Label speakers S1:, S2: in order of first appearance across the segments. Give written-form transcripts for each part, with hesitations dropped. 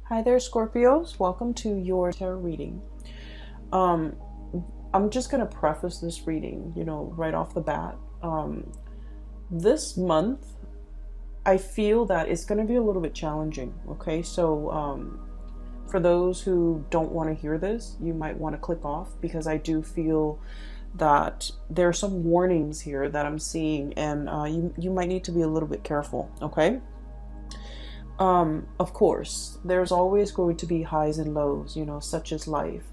S1: Hi there, Scorpios. Welcome to your tarot reading. Um, I'm just going to preface this reading, right off the bat. This month, I feel that it's going to be a little bit challenging, okay? So, for those who don't want to hear this, you might want to click off because I do feel that there are some warnings here that I'm seeing, and you might need to be a little bit careful, okay? Of course, there's always going to be highs and lows, such as life.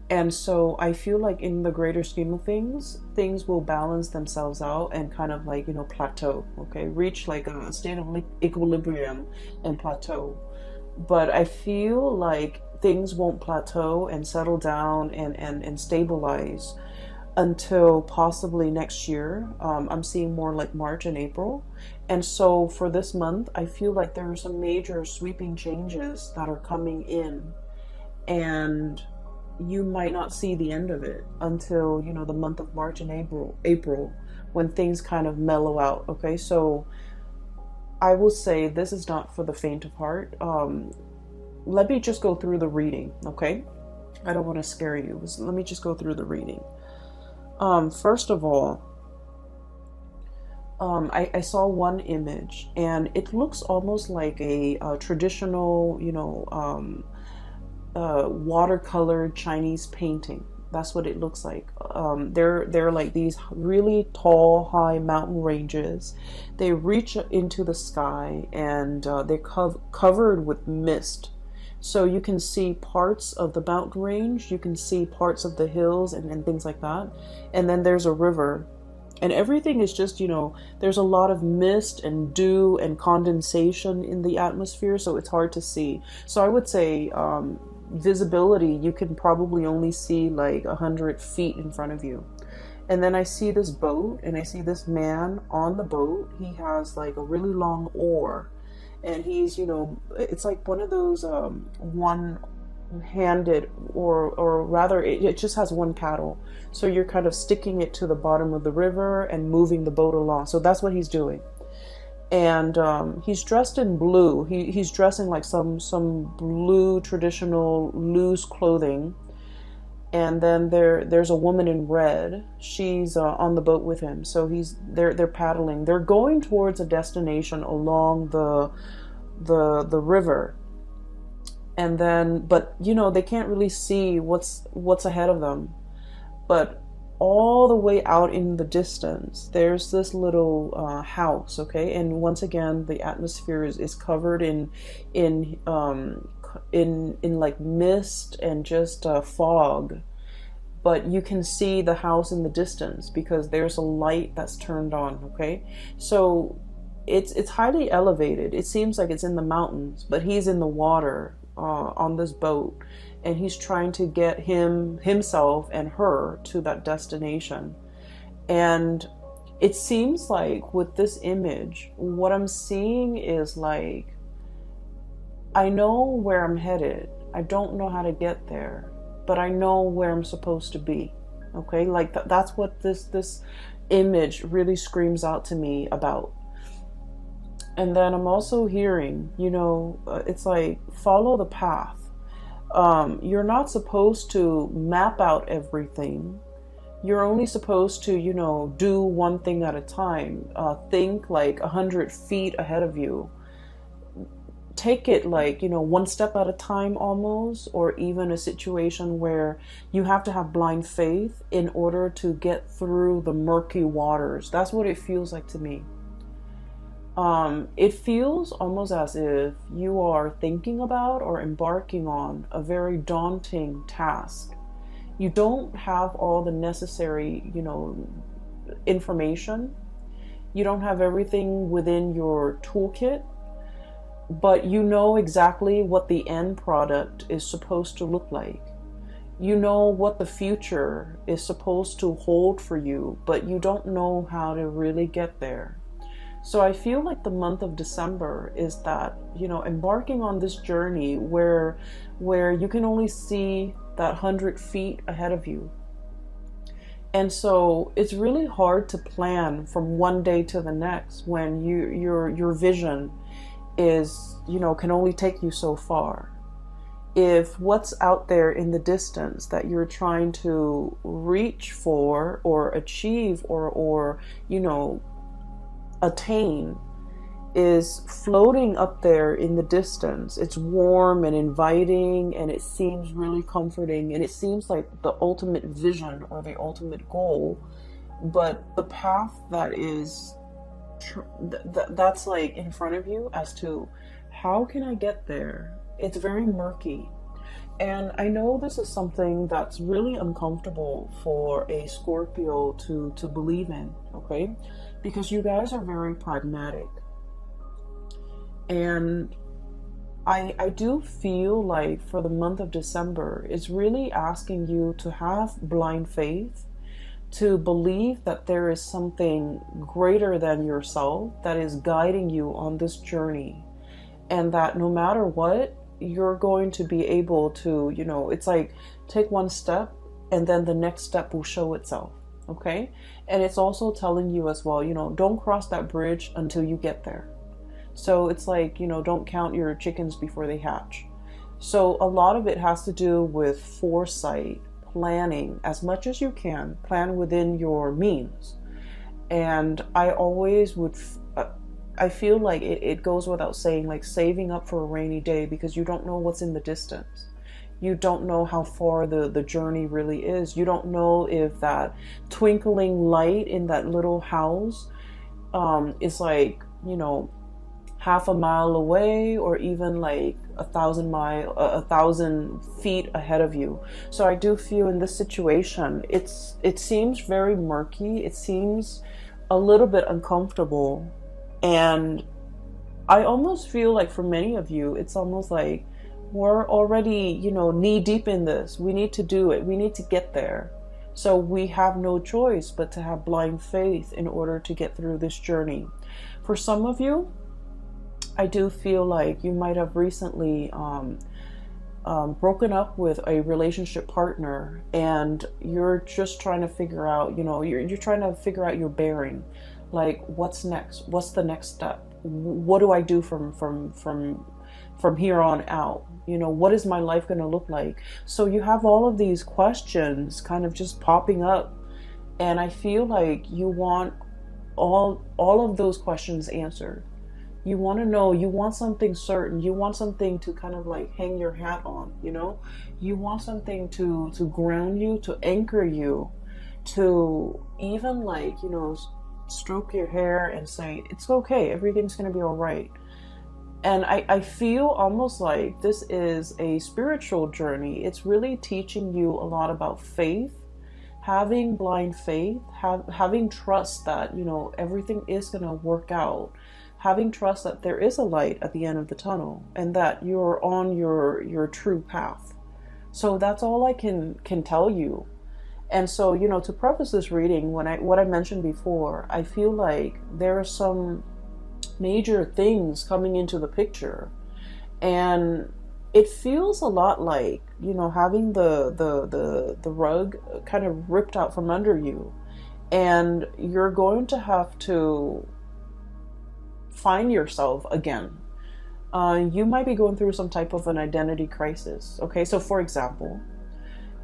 S1: And so I feel like in the greater scheme of things, things will balance themselves out and kind of like, plateau, okay? Reach like a state of equilibrium and plateau. But I feel like things won't plateau and settle down and stabilize until possibly next year. I'm seeing more like March and April. And so for this month, I feel like there are some major sweeping changes that are coming in. And you might not see the end of it until, the month of March and April, when things kind of mellow out. Okay, so I will say this is not for the faint of heart. Let me just go through the reading, okay? I don't want to scare you. Let me just go through the reading. First of all, I saw one image, and it looks almost like a traditional, watercolored Chinese painting. That's what it looks like. They're like these really tall, high mountain ranges. They reach into the sky, and they're covered with mist. So you can see parts of the mountain range, you can see parts of the hills and things like that. And then there's a river. And everything is just, there's a lot of mist and dew and condensation in the atmosphere, so it's hard to see. So I would say visibility, you can probably only see like 100 feet in front of you. And then I see this boat, and I see this man on the boat. He has like a really long oar. And he's, it's like one of those one-handed, or rather, it just has one paddle. So you're kind of sticking it to the bottom of the river and moving the boat along. So that's what he's doing. And he's dressed in blue. He's dressing like some blue traditional loose clothing. And then there's a woman in red. She's on the boat with him. So they're paddling. They're going towards a destination along the river. And then, but they can't really see what's ahead of them. But all the way out in the distance, there's this little house. Okay, and once again, the atmosphere is covered in like mist and just fog, but you can see the house in the distance because there's a light that's turned on. Okay, so it's highly elevated. It seems like it's in the mountains, but he's in the water on this boat, and he's trying to get himself and her to that destination. And it seems like with this image, what I'm seeing is like, I know where I'm headed. I don't know how to get there, but I know where I'm supposed to be. Okay, like that's what this image really screams out to me about. And then I'm also hearing, it's like, follow the path. You're not supposed to map out everything. You're only supposed to, do one thing at a time. Think like 100 feet ahead of you. Take it like, one step at a time almost, or even a situation where you have to have blind faith in order to get through the murky waters. That's what it feels like to me. It feels almost as if you are thinking about or embarking on a very daunting task. You don't have all the necessary, information. You don't have everything within your toolkit, but you know exactly what the end product is supposed to look like. You know what the future is supposed to hold for you, but you don't know how to really get there. So I feel like the month of December is that, embarking on this journey where you can only see that 100 feet ahead of you. And so it's really hard to plan from one day to the next when your vision is, can only take you so far. if what's out there in the distance that you're trying to reach for or achieve or you know, attain is floating up there in the distance, it's warm and inviting and it seems really comforting and it seems like the ultimate vision or the ultimate goal, but the path that is that's like in front of you as to how can I get there, it's very murky. And I know this is something that's really uncomfortable for a Scorpio to believe in, okay? Because you guys are very pragmatic. And I do feel like for the month of December, it's really asking you to have blind faith, to believe that there is something greater than yourself that is guiding you on this journey. And that no matter what, you're going to be able to, you know, it's like take one step and then the next step will show itself, okay? And it's also telling you as well, you know, don't cross that bridge until you get there. So it's like, you know, don't count your chickens before they hatch. So a lot of it has to do with foresight, planning as much as you can, plan within your means. And I always would, I feel like it goes without saying, like saving up for a rainy day, because you don't know what's in the distance. You don't know how far the journey really is. You don't know if that twinkling light in that little house is like, you know, half a mile away or even like 1,000 feet ahead of you. So I do feel in this situation, it seems very murky. It seems a little bit uncomfortable. And I almost feel like for many of you, it's almost like we're already, you know, knee deep in this. We need to do it. We need to get there. So we have no choice but to have blind faith in order to get through this journey. For some of you, I do feel like you might have recently broken up with a relationship partner and you're just trying to figure out, you know, you're trying to figure out your bearing. Like, what's next? What's the next step? What do I do from here on out? You know, what is my life going to look like? So you have all of these questions kind of just popping up. And I feel like you want all of those questions answered. You want to know, you want something certain, you want something to kind of like hang your hat on, you know? You want something to ground you, to anchor you, to even like, you know, stroke your hair and say, it's okay, everything's going to be all right. And I feel almost like this is a spiritual journey. It's really teaching you a lot about faith, having blind faith, having trust that, you know, everything is going to work out. Having trust that there is a light at the end of the tunnel and that you're on your true path. So that's all I can tell you. And so, you know, to preface this reading, what I mentioned before, I feel like there are some major things coming into the picture. And it feels a lot like, you know, having the rug kind of ripped out from under you. And you're going to have to find yourself again. You might be going through some type of an identity crisis. Okay, so for example,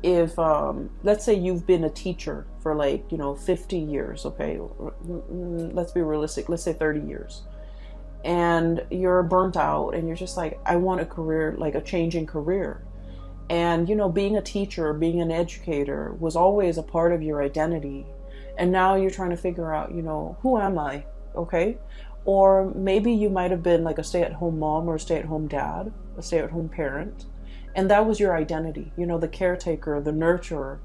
S1: if let's say you've been a teacher for like, you know, 50 years, okay, let's be realistic, let's say 30 years, and you're burnt out and you're just like, I want a career, like a changing career. And, you know, being a teacher, being an educator was always a part of your identity. And now you're trying to figure out, you know, who am I? Okay. Or maybe you might have been like a stay-at-home mom or a stay-at-home dad, a stay-at-home parent. And that was your identity, you know, the caretaker, the nurturer.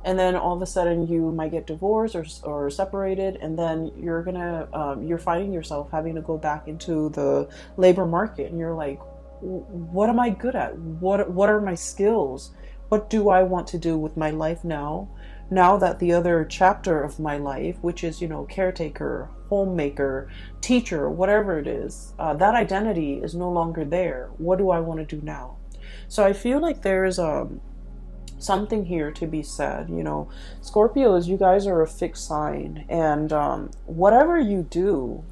S1: And then all of a sudden you might get divorced or separated. And then you're finding yourself having to go back into the labor market. And you're like, what am I good at? What are my skills? What do I want to do with my life now? Now that the other chapter of my life, which is, you know, caretaker, homemaker, teacher, whatever it is, that identity is no longer there. What do I want to do now? So I feel like there's something here to be said. You know, Scorpios, you guys are a fixed sign, and whatever you do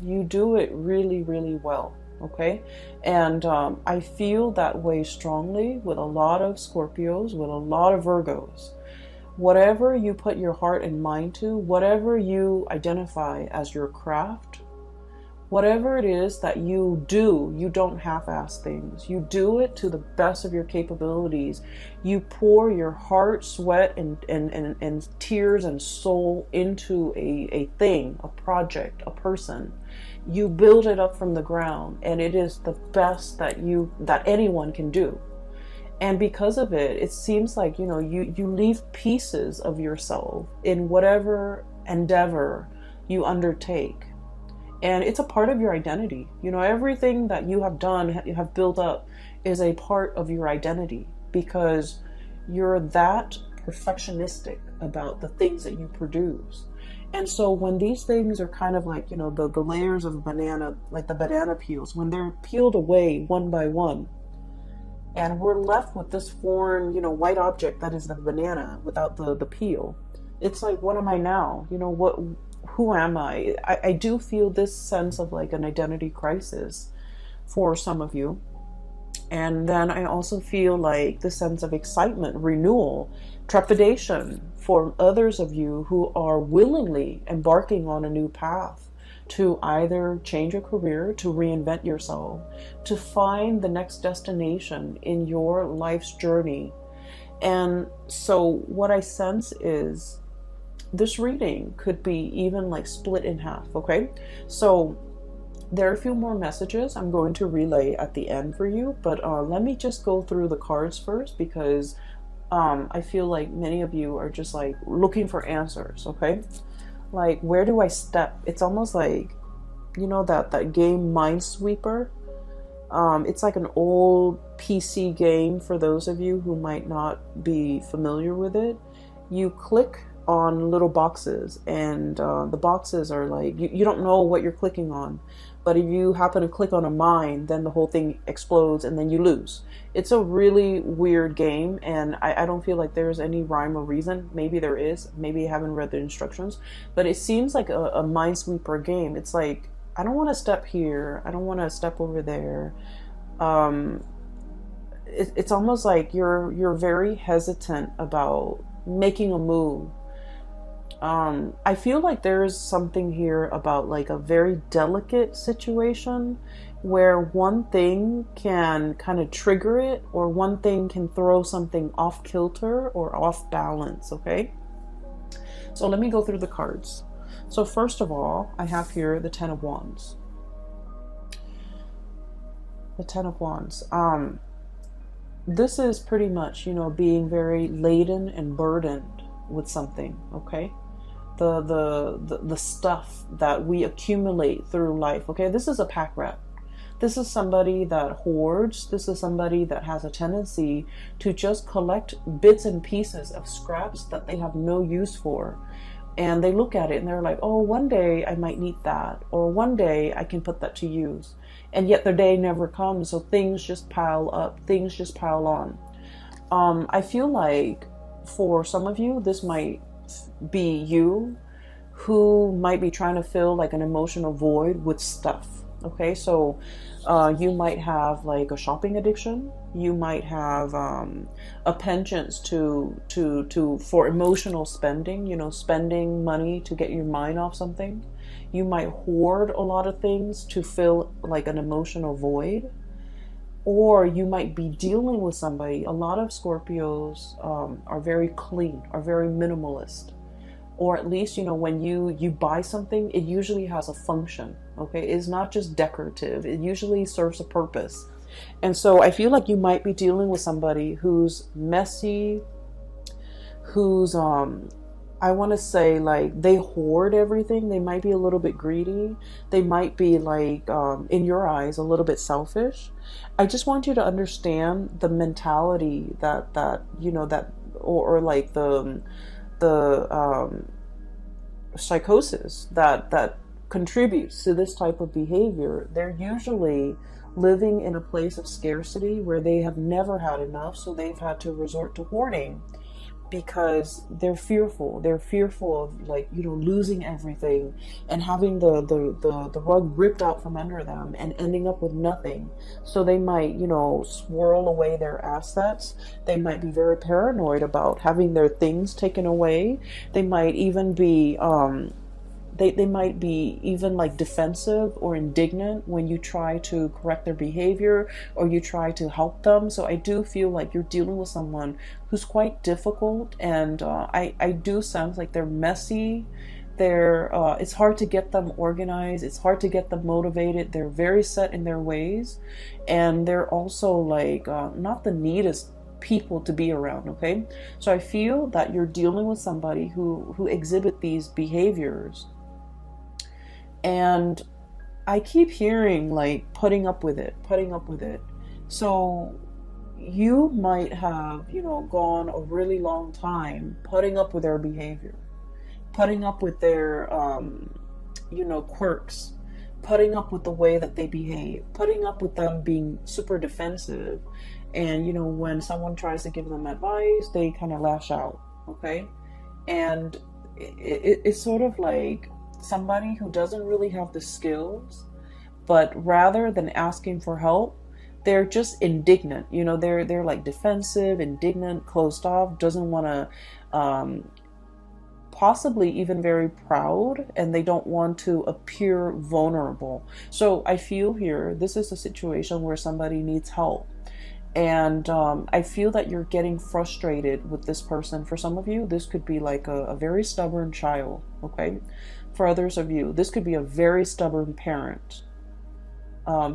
S1: it really, really well. okay? And I feel that way strongly with a lot of Scorpios, with a lot of Virgos. Whatever you put your heart and mind to, whatever you identify as your craft, whatever it is that you do, you don't half-ass things. You do it to the best of your capabilities. You pour your heart, sweat, and tears and soul into a thing, a project, a person. You build it up from the ground, and it is the best that anyone can do. And because of it, it seems like, you leave pieces of yourself in whatever endeavor you undertake. And it's a part of your identity. Everything that you have done, you have built up, is a part of your identity, because you're that perfectionistic about the things that you produce. And so when these things are kind of like, the layers of a banana, like the banana peels, when they're peeled away one by one, and we're left with this foreign, white object that is the banana without the peel, it's like, what am I now? Who am I? I do feel this sense of like an identity crisis for some of you. And then I also feel like the sense of excitement, renewal, trepidation for others of you who are willingly embarking on a new path to either change your career, to reinvent yourself, to find the next destination in your life's journey. And so what I sense is this reading could be even like split in half, okay? So there are a few more messages I'm going to relay at the end for you, but let me just go through the cards first, because I feel like many of you are just like looking for answers, okay? Like, where do I step? It's almost like, that game Minesweeper. It's like an old PC game for those of you who might not be familiar with it. You click on little boxes, and the boxes are like, you don't know what you're clicking on, but if you happen to click on a mine, then the whole thing explodes and then you lose. It's a really weird game, and I don't feel like there's any rhyme or reason. Maybe there is, maybe I haven't read the instructions, but it seems like a Minesweeper game. It's like, I don't want to step here, I don't want to step over there. It's almost like you're very hesitant about making a move. I feel like there's something here about like a very delicate situation where one thing can kind of trigger it, or one thing can throw something off kilter or off balance, okay? So let me go through the cards. So first of all, I have here the Ten of Wands. The Ten of Wands. This is pretty much, being very laden and burdened with something, okay? The stuff that we accumulate through life, okay? This is a pack rat. This is somebody that hoards. This is somebody that has a tendency to just collect bits and pieces of scraps that they have no use for. And they look at it and they're like, oh, one day I might need that, or one day I can put that to use. And yet the day never comes, so things just pile up, things just pile on. I feel like for some of you, this might be you who might be trying to fill like an emotional void with stuff. Okay, so you might have like a shopping addiction. You might have a penchant for emotional spending. Spending money to get your mind off something. You might hoard a lot of things to fill like an emotional void. Or you might be dealing with somebody. A lot of Scorpios are very clean, are very minimalist. Or at least, when you buy something, it usually has a function, okay? It's not just decorative. It usually serves a purpose. And so I feel like you might be dealing with somebody who's messy, who's, I want to say, like, they hoard everything. They might be a little bit greedy. They might be, like, in your eyes, a little bit selfish. I just want you to understand the mentality that or like the psychosis that contributes to this type of behavior. They're usually living in a place of scarcity where they have never had enough, so they've had to resort to hoarding. because they're fearful. They're fearful of, like, losing everything and having the rug ripped out from under them and ending up with nothing. So they might, swirl away their assets. They might be very paranoid about having their things taken away. They might even be they might be even like defensive or indignant when you try to correct their behavior or you try to help them. So I do feel like you're dealing with someone who's quite difficult, and I do sense like they're messy. It's hard to get them organized. It's hard to get them motivated. They're very set in their ways, and they're also like not the neatest people to be around. Okay, so I feel that you're dealing with somebody who exhibit these behaviors. And I keep hearing like putting up with it. So you might have, gone a really long time putting up with their behavior, putting up with their, quirks, putting up with the way that they behave, putting up with them being super defensive. And, when someone tries to give them advice, they kind of lash out. Okay. And it's sort of like somebody who doesn't really have the skills, but rather than asking for help, they're just indignant. They're like defensive, indignant, closed off, doesn't want to, possibly even very proud, and they don't want to appear vulnerable. So I feel here, this is a situation where somebody needs help. And I feel that you're getting frustrated with this person. For some of you, this could be like a very stubborn child, okay? For others of you, this could be a very stubborn parent.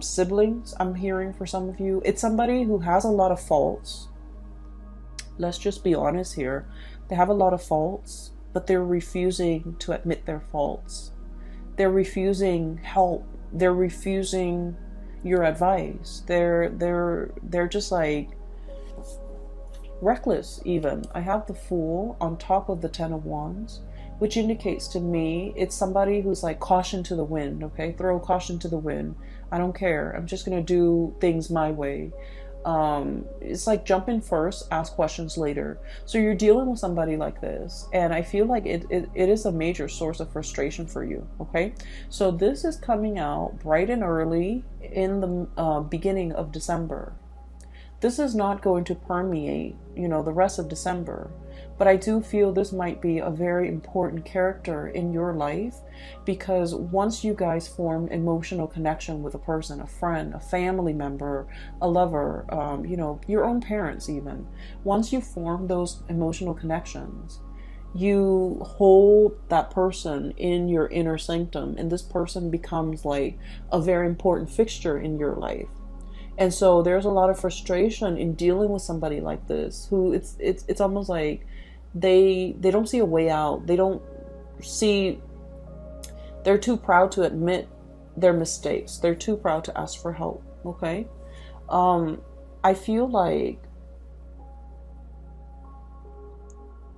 S1: Siblings, I'm hearing for some of you. It's somebody who has a lot of faults. Let's just be honest here. They have a lot of faults, but they're refusing to admit their faults. They're refusing help. They're refusing your advice. They're just like reckless even. I have the Fool on top of the Ten of Wands, which indicates to me it's somebody who's like caution to the wind. Okay, throw caution to the wind. I don't care. I'm just gonna do things my way. It's like jump in first, ask questions later. So you're dealing with somebody like this, and I feel like it is a major source of frustration for you. Okay, so this is coming out bright and early in the beginning of December. This is not going to permeate, the rest of December. But I do feel this might be a very important character in your life, because once you guys form emotional connection with a person, a friend, a family member, a lover, your own parents even, once you form those emotional connections, you hold that person in your inner sanctum, and this person becomes like a very important fixture in your life. And so there's a lot of frustration in dealing with somebody like this, who it's almost like they don't see a way out. They're too proud to admit their mistakes. They're too proud to ask for help. Okay. I feel like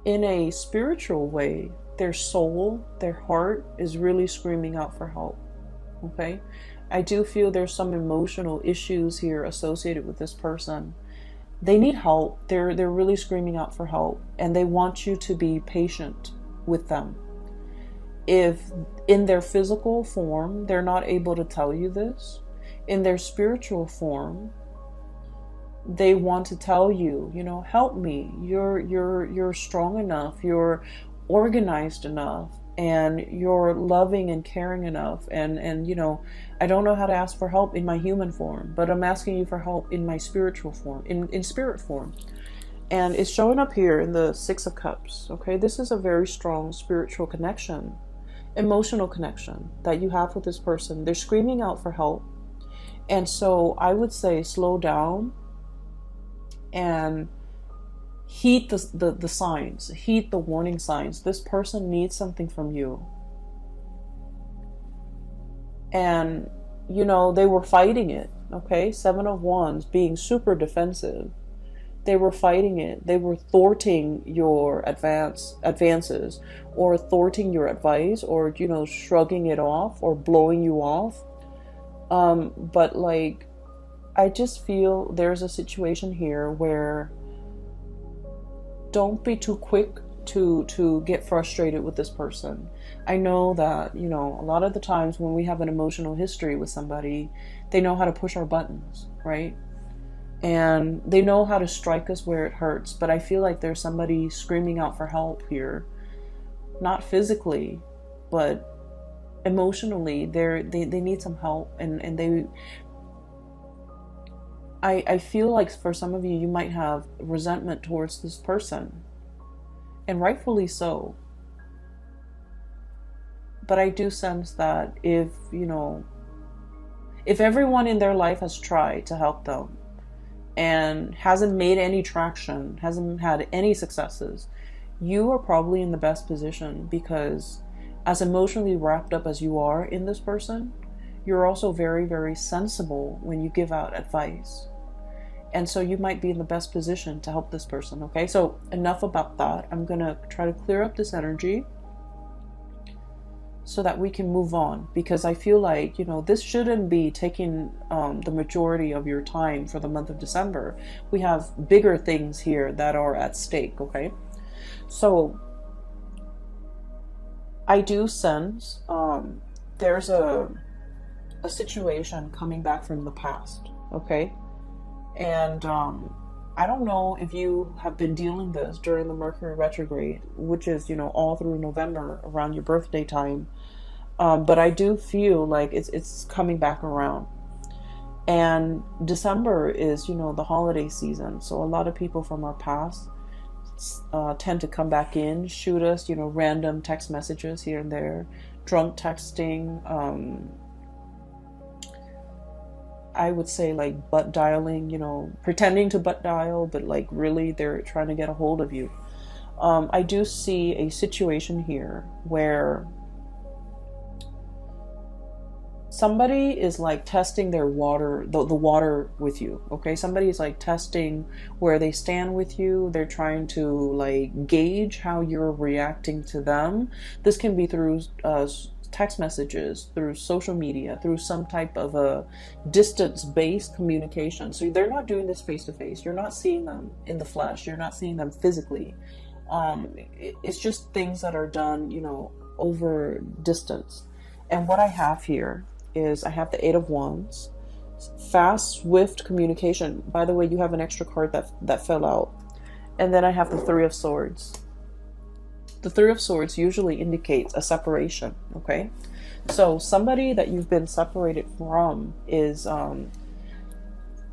S1: in a spiritual way, their soul, their heart is really screaming out for help. Okay. I do feel there's some emotional issues here associated with this person. They need help. They're really screaming out for help, and they want you to be patient with them. If in their physical form they're not able to tell you this, in their spiritual form they want to tell you, help me. You're strong enough. You're organized enough. And you're loving and caring enough, and I don't know how to ask for help in my human form, but I'm asking you for help in my spiritual form, in spirit form. And it's showing up here in the Six of Cups. Okay, this is a very strong spiritual connection, emotional connection that you have with this person. They're screaming out for help, and so I would say slow down and heed the signs, heed the warning signs. This person needs something from you. And, they were fighting it, okay? Seven of Wands, being super defensive. They were fighting it. They were thwarting your advances, or thwarting your advice, or, shrugging it off or blowing you off. But like, I just feel there's a situation here where don't be too quick to get frustrated with this person. I know that, you know, a lot of the times when we have an emotional history with somebody, they know how to push our buttons, right? And they know how to strike us where it hurts. But I feel like there's somebody screaming out for help here. Not physically, but emotionally. They need some help. And I feel like for some of you, you might have resentment towards this person. And rightfully so. But I do sense that if, you know, if everyone in their life has tried to help them and hasn't made any traction, hasn't had any successes, you are probably in the best position, because as emotionally wrapped up as you are in this person, you're also very, very sensible when you give out advice. And so you might be in the best position to help this person, okay? So enough about that. I'm going to try to clear up this energy so that we can move on, because I feel like, you know, this shouldn't be taking the majority of your time for the month of December. We have bigger things here that are at stake, okay? So I do sense there's a situation coming back from the past, okay? And I don't know if you have been dealing this during the Mercury retrograde, which is, you know, all through November around your birthday time. But I do feel like it's coming back around. And December is, you know, the holiday season. So a lot of people from our past tend to come back in, shoot us, you know, random text messages here and there, drunk texting, I would say like butt dialing, you know, pretending to butt dial, but like really they're trying to get a hold of you. I do see a situation here where somebody is like testing their water, the water with you, okay? Somebody is like testing where they stand with you. They're trying to like gauge how you're reacting to them. This can be through text messages, through social media, through some type of a distance-based communication. So they're not doing this face-to-face. You're not seeing them in the flesh. You're not seeing them physically. It's just things that are done, you know, over distance. And what I have here is I have the Eight of Wands, fast, swift communication. By the way, you have an extra card that fell out. And then I have the Three of Swords. The Three of Swords usually indicates a separation, okay? So somebody that you've been separated from is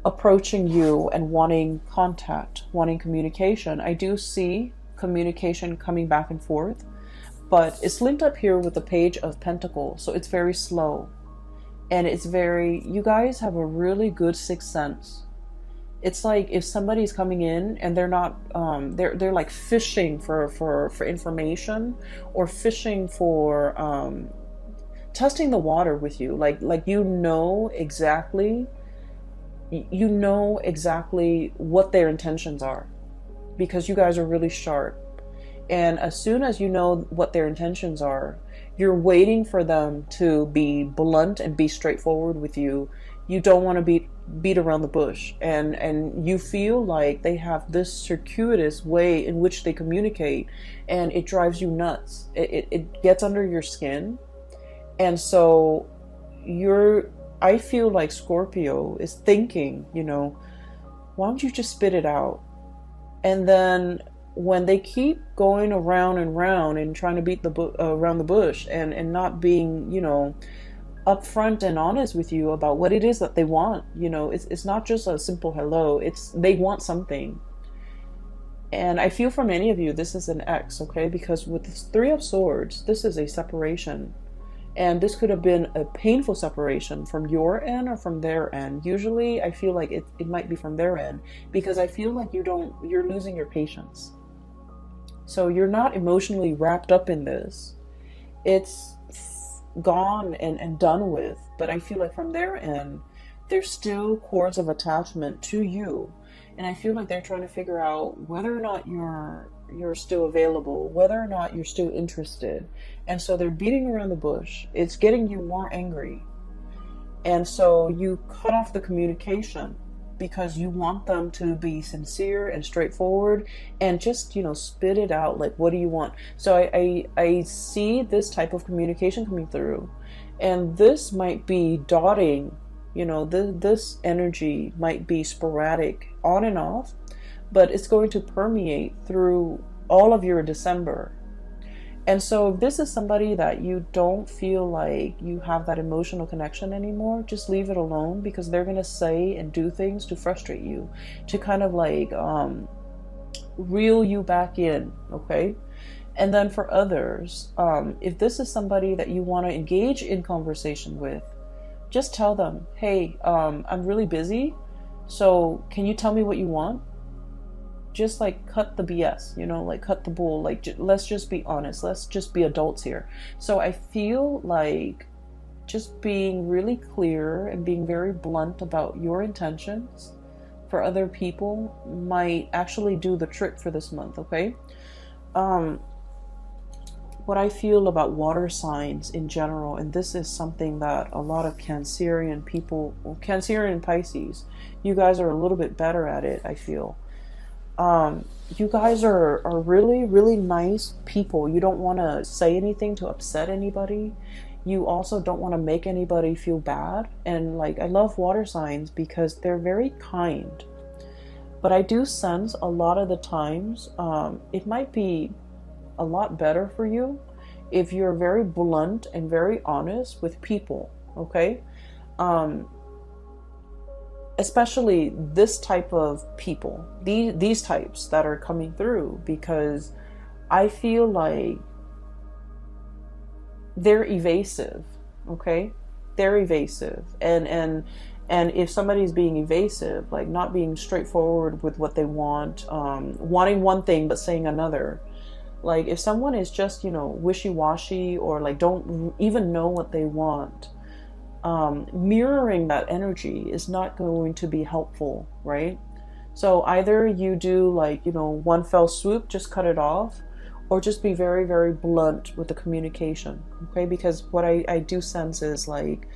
S1: approaching you and wanting contact, wanting communication. I do see communication coming back and forth, but it's linked up here with the Page of Pentacles, so it's very slow. And it's very, you guys have a really good sixth sense. It's like if somebody's coming in and they're not, they're like fishing for information, or fishing for testing the water with you. Like you know exactly what their intentions are, because you guys are really sharp. And as soon as you know what their intentions are, you're waiting for them to be blunt and be straightforward with you. You don't want to beat around the bush, and you feel like they have this circuitous way in which they communicate, and it drives you nuts. It gets under your skin. And so I feel like Scorpio is thinking, you know, why don't you just spit it out? And then when they keep going around and round and trying to beat around the bush, and not being, you know, upfront and honest with you about what it is that they want, you know, it's not just a simple hello. They want something. And I feel for many of you, this is an X, okay? Because with this Three of Swords, this is a separation. And this could have been a painful separation from your end or from their end. Usually I feel like it might be from their end, because I feel like you're losing your patience. So you're not emotionally wrapped up in this. It's gone and done with. But I feel like from their end, there's still cords of attachment to you. And I feel like they're trying to figure out whether or not you're still available, whether or not you're still interested. And so they're beating around the bush. It's getting you more angry. And so you cut off the communication because you want them to be sincere and straightforward and just, spit it out. Like, what do you want? So I see this type of communication coming through, and this might be dotting, this energy might be sporadic on and off, but it's going to permeate through all of your December. And so if this is somebody that you don't feel like you have that emotional connection anymore, just leave it alone, because they're going to say and do things to frustrate you, to kind of like reel you back in, okay? And then for others, if this is somebody that you want to engage in conversation with, just tell them, hey, I'm really busy, so can you tell me what you want? Just like cut the BS, like cut the bull, like let's just be honest, let's just be adults here. So I feel like just being really clear and being very blunt about your intentions for other people might actually do the trick for this month, okay? What I feel about water signs in general, and this is something that a lot of Cancerian people, Cancerian Pisces, you guys are a little bit better at it, I feel. You guys are really, really nice people. You don't want to say anything to upset anybody. You also don't want to make anybody feel bad. And like, I love water signs because they're very kind. But I do sense a lot of the times, it might be a lot better for you if you're very blunt and very honest with people, okay? Especially this type of people, these types that are coming through, because I feel like they're evasive, okay? They're evasive. And if somebody's being evasive, like not being straightforward with what they want, wanting one thing but saying another, like if someone is just, wishy-washy, or like don't even know what they want, mirroring that energy is not going to be helpful, right? So either you do like, one fell swoop, just cut it off, or just be very, very blunt with the communication, okay? Because what I do sense is like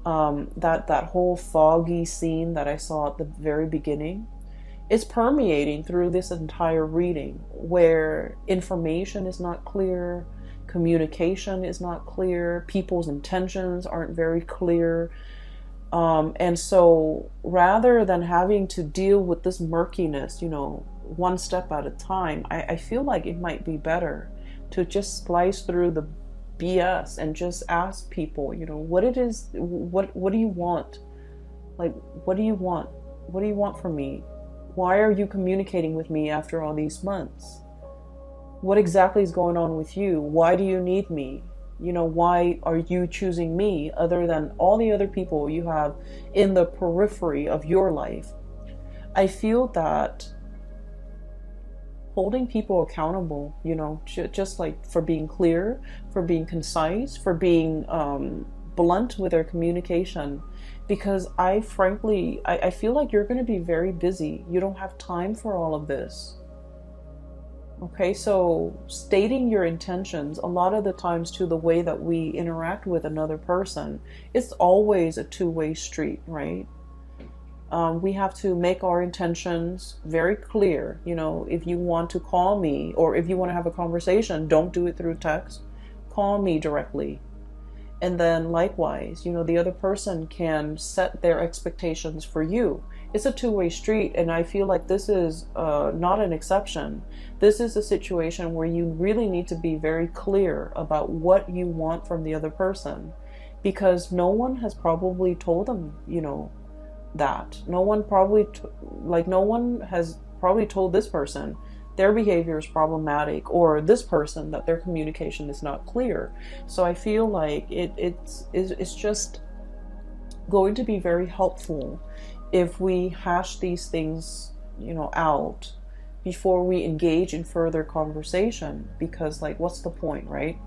S1: that whole foggy scene that I saw at the very beginning, it's permeating through this entire reading, where information is not clear, communication is not clear, people's intentions aren't very clear. And so rather than having to deal with this murkiness, one step at a time, I feel like it might be better to just slice through the BS and just ask people, what it is, what do you want? Like, what do you want? What do you want from me? Why are you communicating with me after all these months? What exactly is going on with you? Why do you need me? Why are you choosing me other than all the other people you have in the periphery of your life? I feel that holding people accountable, just like for being clear, for being concise, for being blunt with their communication, because I feel like you're going to be very busy. You don't have time for all of this. Okay, so stating your intentions, a lot of the times to the way that we interact with another person, it's always a two-way street, right? We have to make our intentions very clear. If you want to call me, or if you want to have a conversation, don't do it through text. Call me directly. And then likewise, the other person can set their expectations for you. It's a two-way street, and I feel like this is not an exception. This is a situation where you really need to be very clear about what you want from the other person, because no one has probably told them, that. No one has probably told this person their behavior is problematic, or this person that their communication is not clear. So I feel like it's just going to be very helpful if we hash these things, out before we engage in further conversation, because like, what's the point, right?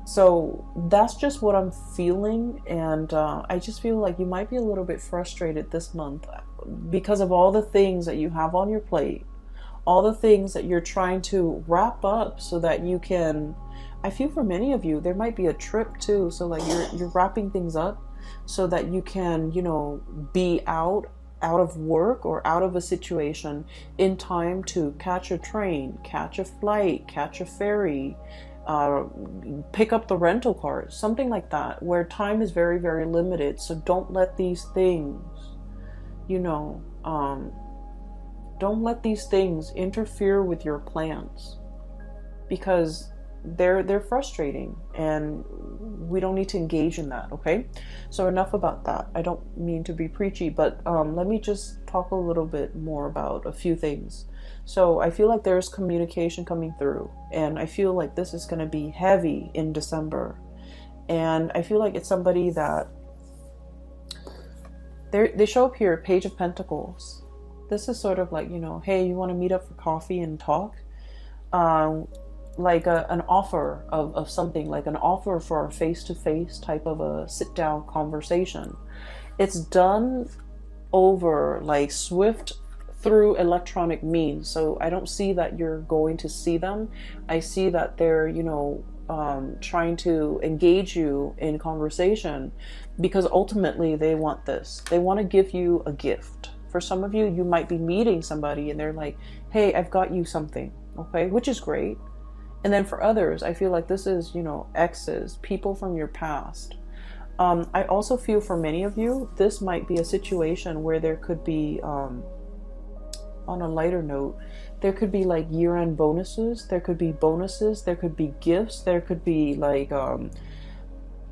S1: So that's just what I'm feeling. And I just feel like you might be a little bit frustrated this month because of all the things that you have on your plate, all the things that you're trying to wrap up so that you can, I feel for many of you, there might be a trip too. So like you're wrapping things up so that you can, be out out of work or out of a situation in time to catch a train, catch a flight, catch a ferry, uh, pick up the rental car, something like that, where time is very, very limited. So don't let these things, you know, don't let these things interfere with your plans, because they're frustrating and we don't need to engage in that. Okay, so enough about that. I don't mean to be preachy, but let me just talk a little bit more about a few things. So I feel like there's communication coming through, and I feel like this is going to be heavy in December, and I feel like it's somebody that they show up here, Page of Pentacles. This is sort of like, you know, hey, you want to meet up for coffee and talk? Like an offer of something, like an offer for a face-to-face type of a sit-down conversation. It's done over like swift through electronic means. So I don't see that you're going to see them. I see that they're, you know, trying to engage you in conversation, because ultimately they want this. They want to give you a gift. For some of you, you might be meeting somebody and they're like, hey, I've got you something, okay, which is great. And then for others, I feel like this is, you know, exes, people from your past. I also feel for many of you, this might be a situation where there could be, on a lighter note, there could be like year-end bonuses, there could be bonuses, there could be gifts, there could be like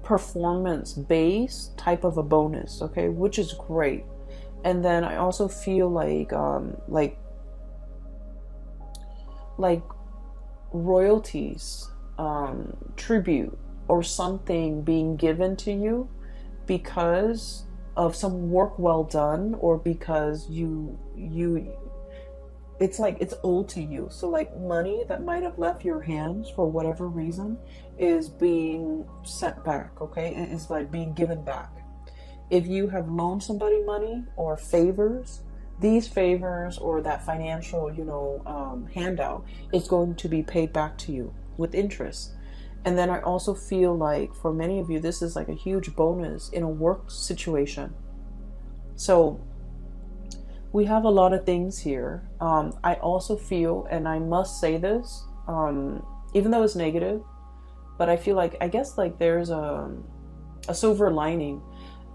S1: performance-based type of a bonus, okay, which is great. And then I also feel like royalties, tribute, or something being given to you because of some work well done, or because you it's like it's owed to you. So like money that might have left your hands for whatever reason is being sent back, okay? It is like being given back. If you have loaned somebody money or favors, these favors or that financial, you know, handout is going to be paid back to you with interest. And then I also feel like for many of you, this is like a huge bonus in a work situation. So we have a lot of things here. I also feel, and I must say this, even though it's negative, but I feel like, I guess like there's a silver lining.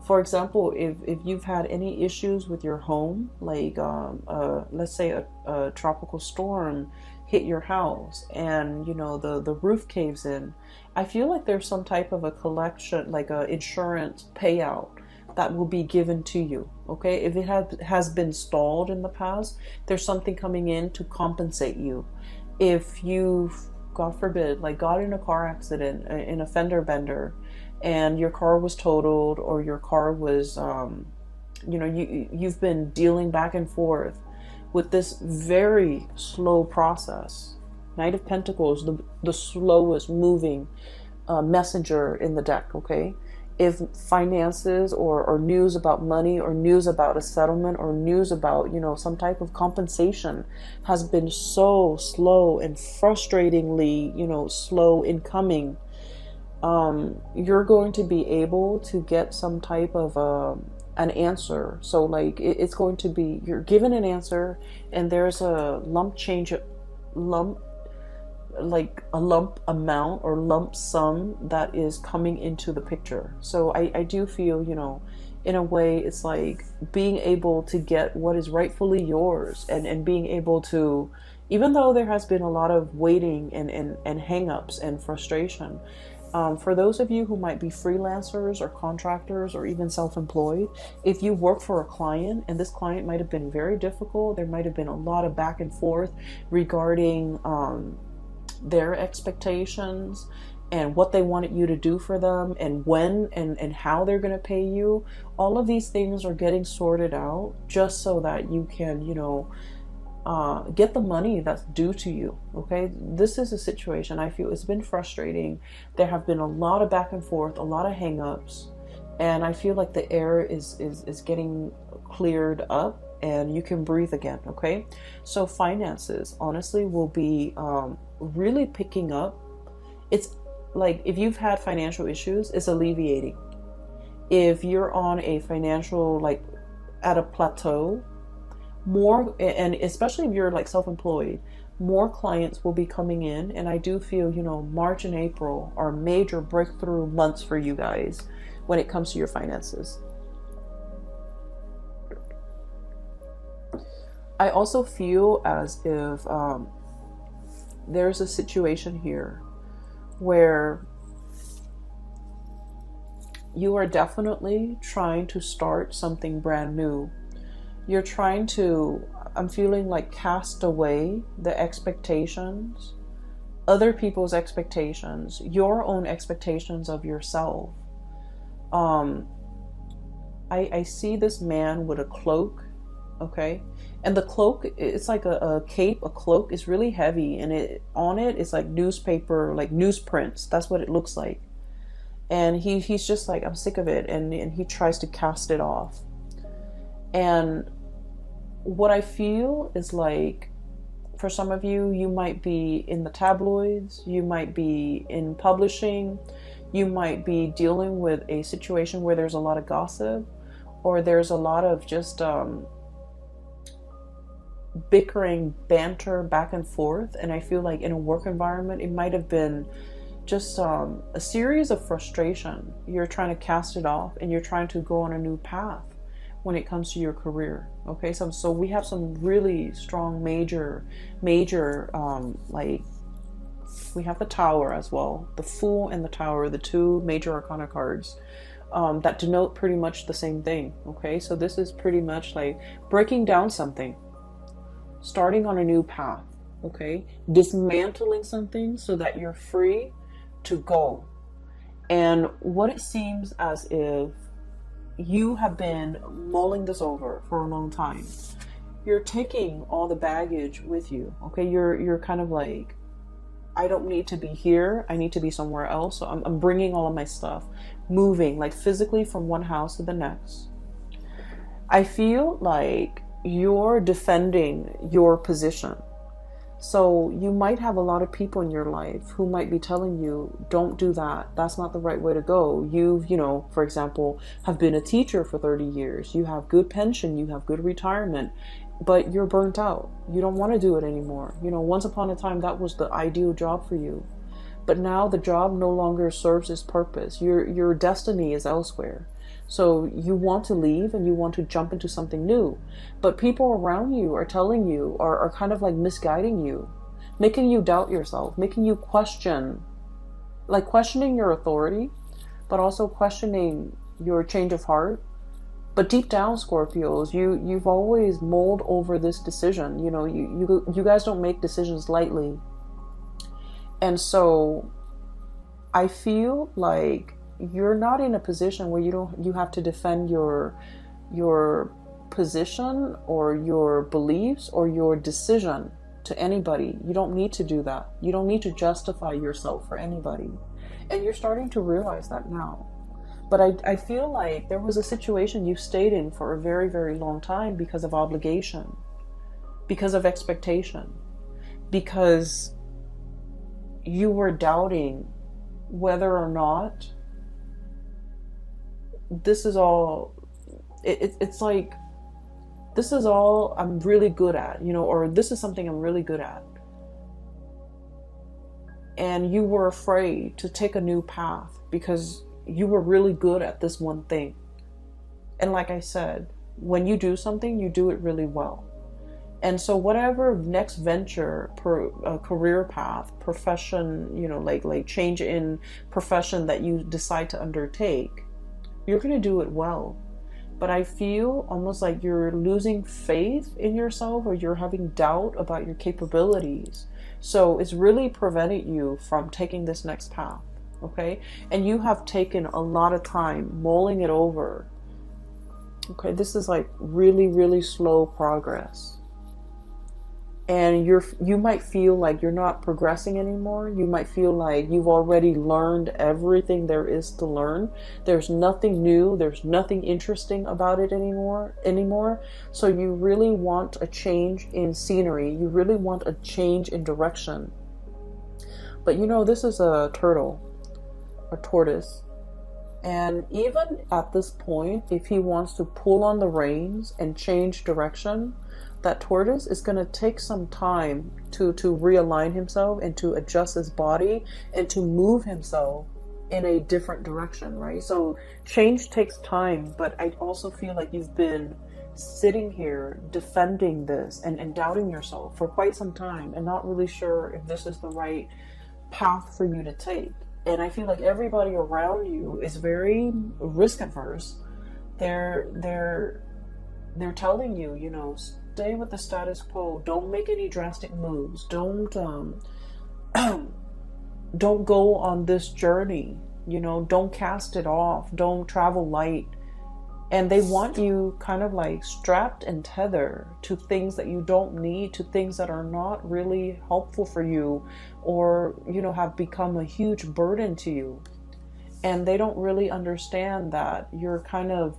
S1: For example, if you've had any issues with your home, like let's say a tropical storm hit your house and, you know, the roof caves in, I feel like there's some type of a collection, like a insurance payout that will be given to you, okay? If it has been stalled in the past, there's something coming in to compensate you. If you've, God forbid, like got in a car accident, in a fender bender, and your car was totaled, or your car was, you know, you've been dealing back and forth with this very slow process. Knight of Pentacles, the slowest moving messenger in the deck, okay? If finances or news about money, or news about a settlement, or news about, you know, some type of compensation has been so slow and frustratingly, you know, slow in coming, you're going to be able to get some type of an answer. So like it's going to be, you're given an answer, and there's a lump amount or lump sum that is coming into the picture. So I do feel, you know, in a way it's like being able to get what is rightfully yours, and being able to, even though there has been a lot of waiting and hang-ups and frustration, for those of you who might be freelancers or contractors or even self-employed, if you work for a client and this client might have been very difficult, there might have been a lot of back and forth regarding their expectations and what they wanted you to do for them, and when and how they're going to pay you. All of these things are getting sorted out just so that you can, you know, get the money that's due to you, okay? This is a situation I feel it's been frustrating. There have been a lot of back and forth, a lot of hang-ups, and I feel like the air is getting cleared up and you can breathe again, okay? So finances, honestly, will be really picking up. It's like if you've had financial issues, it's alleviating. If you're on a financial, like at a plateau. More, and especially if you're like self-employed, more clients will be coming in. And I do feel, you know, March and April are major breakthrough months for you guys when it comes to your finances. I also feel as if there's a situation here where you are definitely trying to start something brand new. You're trying to, I'm feeling like, cast away the expectations, other people's expectations, your own expectations of yourself. I see this man with a cloak, okay? And the cloak, it's like a cape, a cloak. Is really heavy, and on it is like newspaper, like newsprints. That's what it looks like. And he's just like, I'm sick of it, and he tries to cast it off. And what I feel is like, for some of you, you might be in the tabloids, you might be in publishing, you might be dealing with a situation where there's a lot of gossip, or there's a lot of just bickering, banter back and forth. And I feel like in a work environment, it might have been just a series of frustration. You're trying to cast it off, and you're trying to go on a new path when it comes to your career. Okay, so we have some really strong major like, we have the Tower as well, the Fool and the Tower, the two major arcana cards that denote pretty much the same thing. Okay, so this is pretty much like breaking down something, starting on a new path. Okay, dismantling something so that you're free to go. And what it seems as if you have been mulling this over for a long time. You're taking all the baggage with you. Okay, you're kind of like, I don't need to be here, I need to be somewhere else. So I'm bringing all of my stuff, moving like physically from one house to the next. I feel like you're defending your position. So you might have a lot of people in your life who might be telling you, don't do that. That's not the right way to go. You've, you know, for example, have been a teacher for 30 years. You have good pension, you have good retirement, but you're burnt out. You don't want to do it anymore. You know, once upon a time, that was the ideal job for you. But now the job no longer serves its purpose. Your destiny is elsewhere. So you want to leave and you want to jump into something new. But people around you are telling you, are kind of like misguiding you, making you doubt yourself, making you question, like questioning your authority, but also questioning your change of heart. But deep down, Scorpios, you've always mulled over this decision. You know, you guys don't make decisions lightly. And so I feel like you're not in a position where you have to defend your position or your beliefs or your decision to anybody. You don't need to do that. You don't need to justify yourself for anybody. And you're starting to realize that now. But I feel like there was a situation you stayed in for a very, very long time because of obligation, because of expectation, because you were doubting whether or not this is all, it's like, this is all I'm really good at, you know, or this is something I'm really good at. And you were afraid to take a new path because you were really good at this one thing. And like I said, when you do something, you do it really well. And so whatever next venture, career path, profession, you know, like change in profession that you decide to undertake, you're going to do it well. But I feel almost like you're losing faith in yourself, or you're having doubt about your capabilities. So it's really prevented you from taking this next path. Okay. And you have taken a lot of time mulling it over. Okay. This is like really, really slow progress. And you might feel like you're not progressing anymore. You might feel like you've already learned everything there is to learn. There's nothing new. There's nothing interesting about it anymore. So you really want a change in scenery. You really want a change in direction. But you know, this is a turtle, a tortoise. And even at this point, if he wants to pull on the reins and change direction, that tortoise is going to take some time to realign himself and to adjust his body and to move himself in a different direction, right? So change takes time, but I also feel like you've been sitting here defending this and doubting yourself for quite some time and not really sure if this is the right path for you to take. And I feel like everybody around you is very risk averse. They're telling you, you know, stay with the status quo. Don't make any drastic moves. Don't go on this journey. You know, don't cast it off. Don't travel light. And they want you kind of like strapped and tethered to things that you don't need, to things that are not really helpful for you, or, you know, have become a huge burden to you. And they don't really understand that you're kind of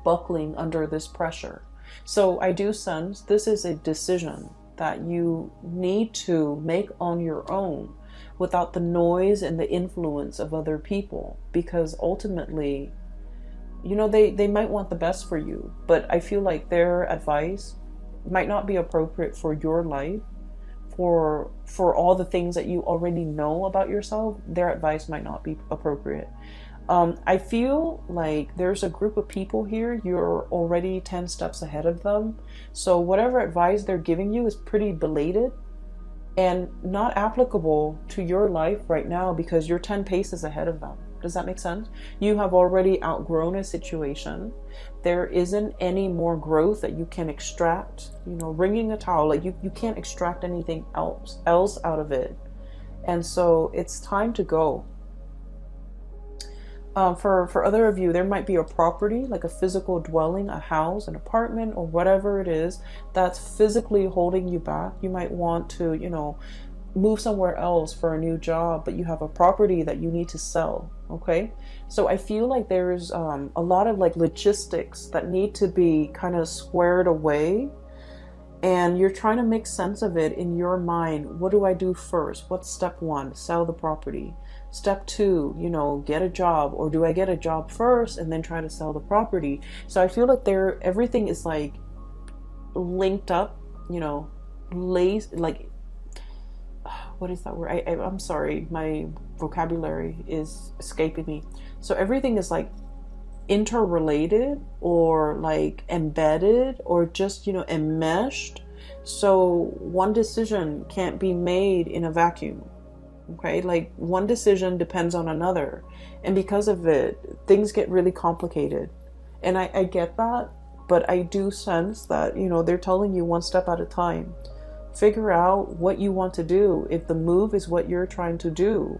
S1: buckling under this pressure. So I do sense this is a decision that you need to make on your own without the noise and the influence of other people, because ultimately, you know, they might want the best for you, but I feel like their advice might not be appropriate for your life, for all the things that you already know about yourself. Their advice might not be appropriate. I feel like there's a group of people here, you're already 10 steps ahead of them. So whatever advice they're giving you is pretty belated and not applicable to your life right now because you're 10 paces ahead of them. Does that make sense? You have already outgrown a situation. There isn't any more growth that you can extract. You know, wringing a towel, like you can't extract anything else out of it. And so it's time to go. For other of you, there might be a property, like a physical dwelling, a house, an apartment, or whatever it is that's physically holding you back. You might want to, you know, move somewhere else for a new job, but you have a property that you need to sell. Okay, so I feel like there's a lot of like logistics that need to be kind of squared away, and you're trying to make sense of it in your mind. What do I do first? What's step one? Sell the property. Step two, you know, get a job, or do I get a job first and then try to sell the property? So I feel like everything is like linked up, you know, like, what is that word? I'm sorry, my vocabulary is escaping me. So everything is like interrelated or like embedded or just, you know, enmeshed. So one decision can't be made in a vacuum. Okay, like one decision depends on another, and because of it, things get really complicated. And I get that, but I do sense that, you know, they're telling you one step at a time. Figure out what you want to do. If the move is what you're trying to do,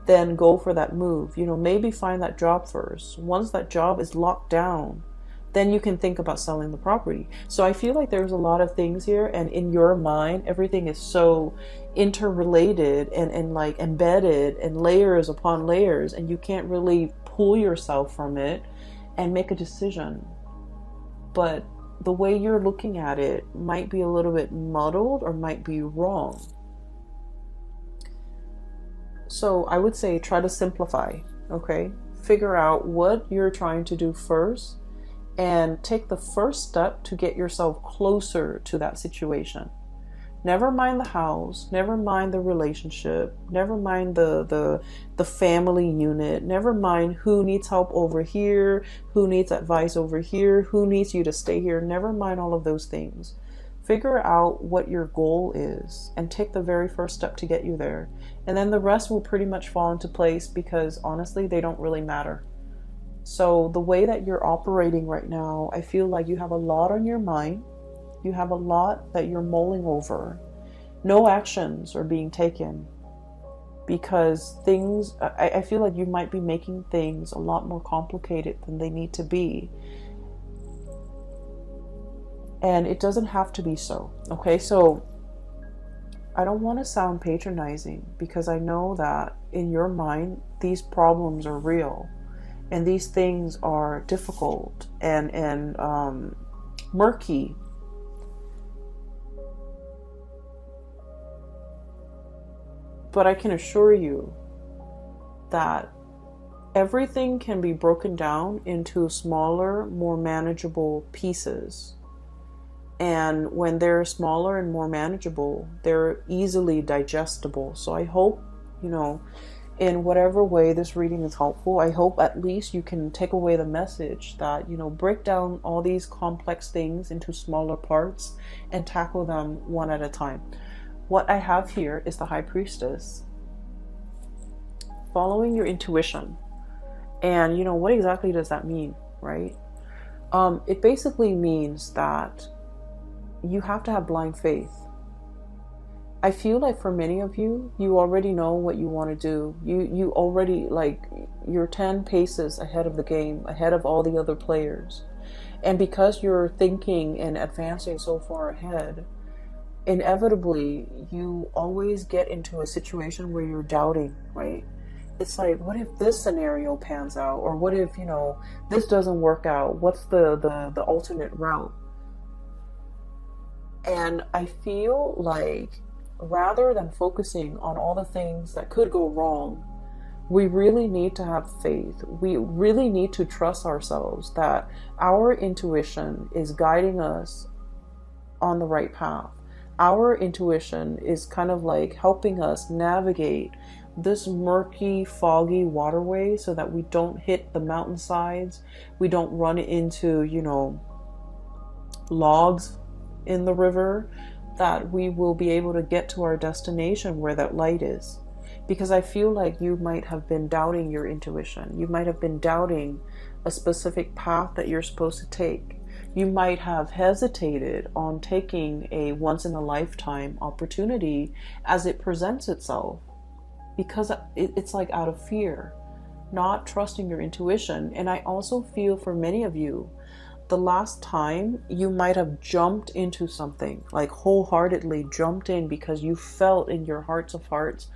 S1: then go for that move. You know, maybe find that job first. Once that job is locked down, then you can think about selling the property. So I feel like there's a lot of things here, and in your mind, everything is so interrelated and like embedded and layers upon layers, and you can't really pull yourself from it and make a decision. But the way you're looking at it might be a little bit muddled or might be wrong. So I would say try to simplify, okay? Figure out what you're trying to do first and take the first step to get yourself closer to that situation. Never mind the house, never mind the relationship, never mind the family unit, never mind who needs help over here, who needs advice over here, who needs you to stay here. Never mind all of those things. Figure out what your goal is and take the very first step to get you there. And then the rest will pretty much fall into place, because honestly, they don't really matter. So the way that you're operating right now, I feel like you have a lot on your mind. You have a lot that you're mulling over. No actions are being taken because things, I feel like you might be making things a lot more complicated than they need to be. And it doesn't have to be so. Okay, so I don't want to sound patronizing, because I know that in your mind, these problems are real. And these things are difficult and murky. But I can assure you that everything can be broken down into smaller, more manageable pieces. And when they're smaller and more manageable, they're easily digestible. So I hope, in whatever way this reading is helpful, I hope at least you can take away the message that, break down all these complex things into smaller parts and tackle them one at a time. What I have here is the High Priestess. Following your intuition. And, what exactly does that mean, right? It basically means that you have to have blind faith. I feel like for many of you, you already know what you want to do. You already, you're 10 paces ahead of the game, ahead of all the other players. And because you're thinking and advancing so far ahead, inevitably, you always get into a situation where you're doubting, right? It's like, what if this scenario pans out? Or what if, this doesn't work out? What's the alternate route? And I feel like rather than focusing on all the things that could go wrong, we really need to have faith. We really need to trust ourselves that our intuition is guiding us on the right path. Our intuition is kind of like helping us navigate this murky, foggy waterway so that we don't hit the mountainsides. We don't run into, logs in the river, that we will be able to get to our destination where that light is. Because I feel like you might have been doubting your intuition. You might have been doubting a specific path that you're supposed to take. You might have hesitated on taking a once-in-a-lifetime opportunity as it presents itself, because it's like out of fear, not trusting your intuition. And I also feel for many of you, the last time you might have jumped into something, like wholeheartedly jumped in because you felt in your hearts of hearts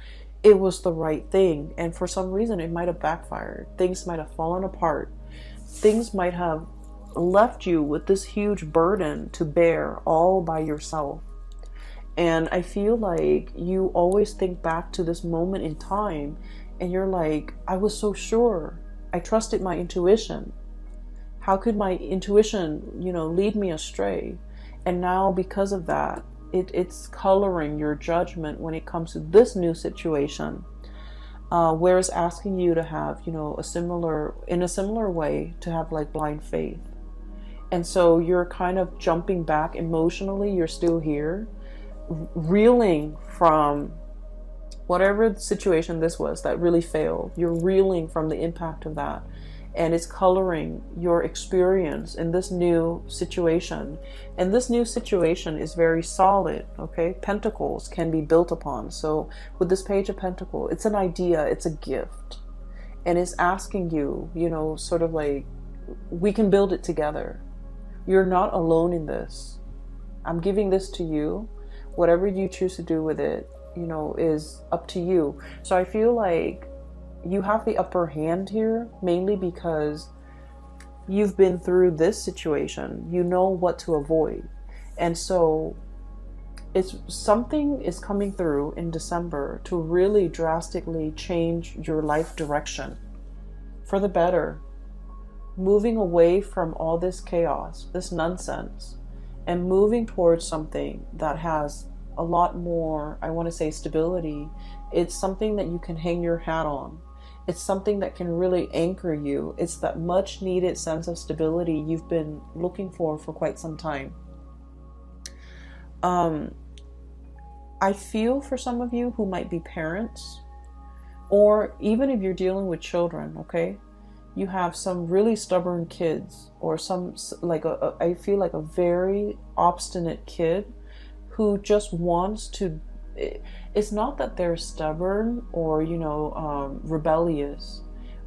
S1: it was the right thing. And for some reason it might have backfired. Things might have fallen apart. Things might have left you with this huge burden to bear all by yourself. And I feel like you always think back to this moment in time and you're like, I was so sure. I trusted my intuition. How could my intuition, lead me astray? And now because of that, it's coloring your judgment when it comes to this new situation. Where it's asking you to have, in a similar way, to have like blind faith. And so you're kind of jumping back emotionally. You're still here, reeling from whatever situation this was that really failed. You're reeling from the impact of that. And it's coloring your experience in this new situation. And this new situation is very solid, okay? Pentacles can be built upon. So with this Page of Pentacles, it's an idea, it's a gift. And it's asking you, sort of like, we can build it together. You're not alone in this. I'm giving this to you. Whatever you choose to do with it, is up to you. So I feel like you have the upper hand here, mainly because you've been through this situation. You know what to avoid. And so something is coming through in December to really drastically change your life direction for the better. Moving away from all this chaos, this nonsense, and moving towards something that has a lot more, I want to say, stability. It's something that you can hang your hat on. It's something that can really anchor you. It's that much needed sense of stability you've been looking for quite some time. I feel for some of you who might be parents, or even if you're dealing with children, okay? You have some really stubborn kids, or I feel like a very obstinate kid who just wants to. It's not that they're stubborn or, rebellious.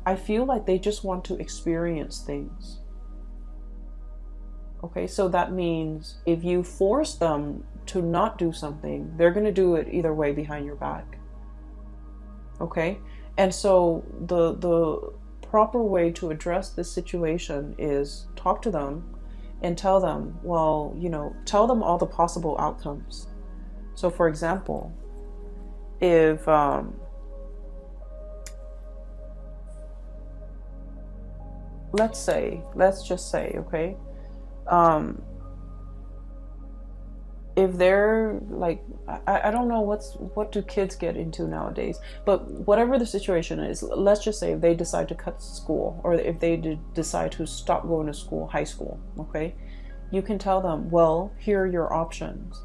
S1: I feel like they just want to experience things. Okay, so that means if you force them to not do something, they're going to do it either way behind your back. Okay, and so the proper way to address this situation is talk to them and tell them, tell them all the possible outcomes. So for example, if let's just say, okay, if they're like, I don't know what do kids get into nowadays, but whatever the situation is, let's just say if they decide to cut school, or if they decide to stop going to school, high school, okay, you can tell them, well, here are your options.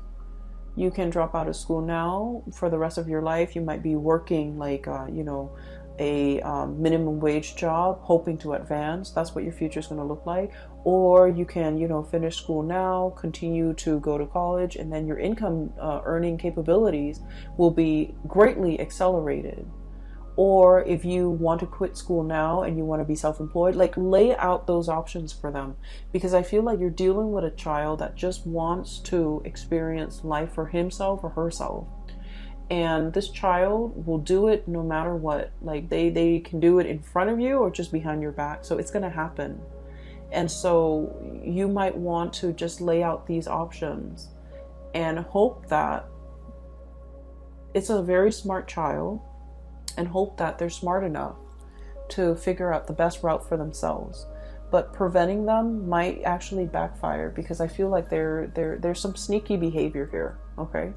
S1: You can drop out of school now for the rest of your life. You might be working like, a minimum wage job, hoping to advance. That's what your future is going to look like. Or you can, finish school now, continue to go to college, and then your income earning capabilities will be greatly accelerated. Or if you want to quit school now and you want to be self-employed, like, lay out those options for them. Because I feel like you're dealing with a child that just wants to experience life for himself or herself. And this child will do it no matter what. Like, they can do it in front of you or just behind your back. So it's going to happen. And so you might want to just lay out these options and hope that it's a very smart child, and hope that they're smart enough to figure out the best route for themselves. But preventing them might actually backfire, because I feel like there's some sneaky behavior here, okay?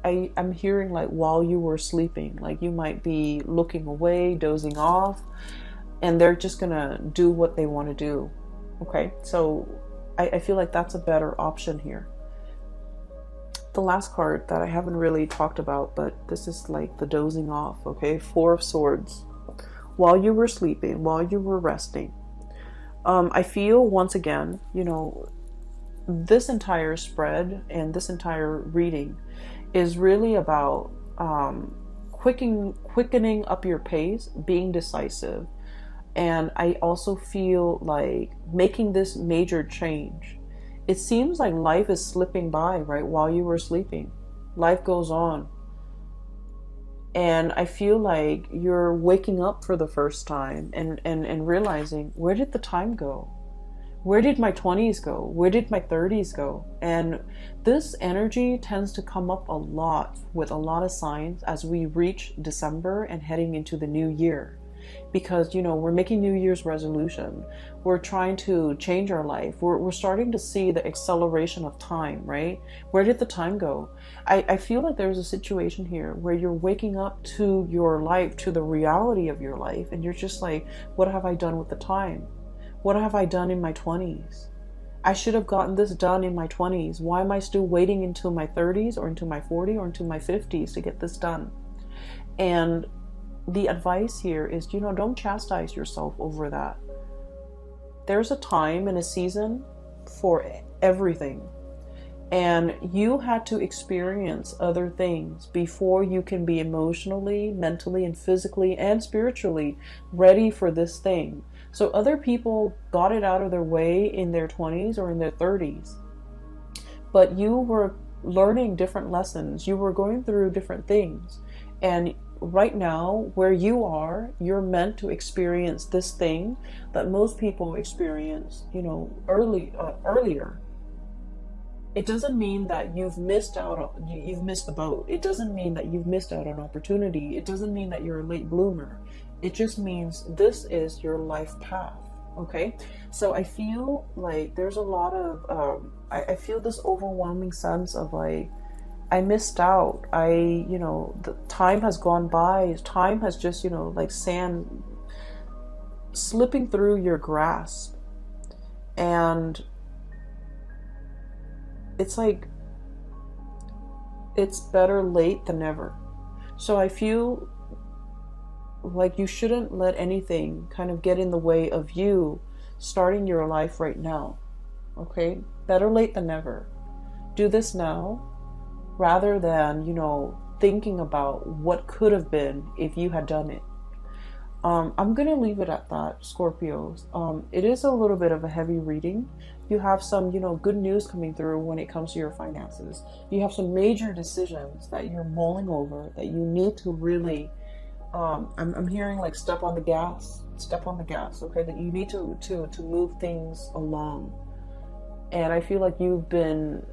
S1: I'm hearing like while you were sleeping, like you might be looking away, dozing off, and they're just gonna do what they want to do, okay? So I feel like that's a better option here. The last card that I haven't really talked about, but this is like the dozing off, okay? Four of Swords. While you were sleeping, while you were resting, I feel once again, this entire spread and this entire reading is really about quickening up your pace, being decisive. And I also feel like making this major change. It seems like life is slipping by, right? While you were sleeping, life goes on. And I feel like you're waking up for the first time and realizing, where did the time go? Where did my 20s go? Where did my 30s go? And this energy tends to come up a lot with a lot of signs as we reach December and heading into the new year. Because, we're making New Year's resolution. We're trying to change our life. We're starting to see the acceleration of time, right? Where did the time go? I feel like there's a situation here where you're waking up to your life, to the reality of your life, and you're just like, what have I done with the time? What have I done in my 20s? I should have gotten this done in my 20s. Why am I still waiting until my 30s or into my 40s or into my 50s to get this done? And the advice here is, don't chastise yourself over that. There's a time and a season for everything. And you had to experience other things before you can be emotionally, mentally, and physically and spiritually ready for this thing. So other people got it out of their way in their 20s or in their 30s. But you were learning different lessons. You were going through different things. And right now, where you are, you're meant to experience this thing that most people experience, earlier. It doesn't mean that you've missed the boat. It doesn't mean that you've missed out on opportunity. It doesn't mean that you're a late bloomer. It just means this is your life path, okay? So I feel like there's a lot of, I feel this overwhelming sense of like, I missed out. The time has gone by. Time has just, like sand slipping through your grasp. And it's like, it's better late than never. So I feel like you shouldn't let anything kind of get in the way of you starting your life right now. Okay? Better late than never. Do this now rather than, thinking about what could have been if you had done it. I'm going to leave it at that, Scorpios. It is a little bit of a heavy reading. You have some, good news coming through when it comes to your finances. You have some major decisions that you're mulling over that you need to really, I'm hearing like step on the gas, okay? That you need to move things along. And I feel like you've been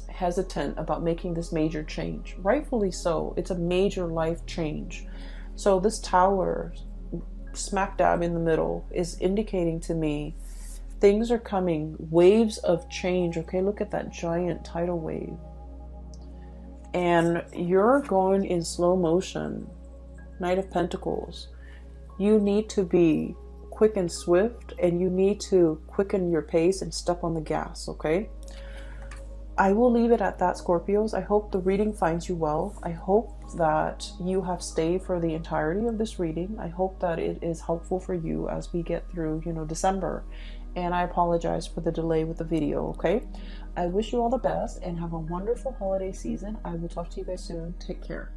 S1: hesitant about making this major change. Rightfully so. It's a major life change. So this Tower, smack dab in the middle is indicating to me things are coming, waves of change. Okay, look at that giant tidal wave. And you're going in slow motion. Knight of Pentacles. You need to be quick and swift, and you need to quicken your pace and step on the gas, okay? I will leave it at that, Scorpios. I hope the reading finds you well. I hope that you have stayed for the entirety of this reading. I hope that it is helpful for you as we get through, December. And I apologize for the delay with the video, okay? I wish you all the best and have a wonderful holiday season. I will talk to you guys soon. Take care.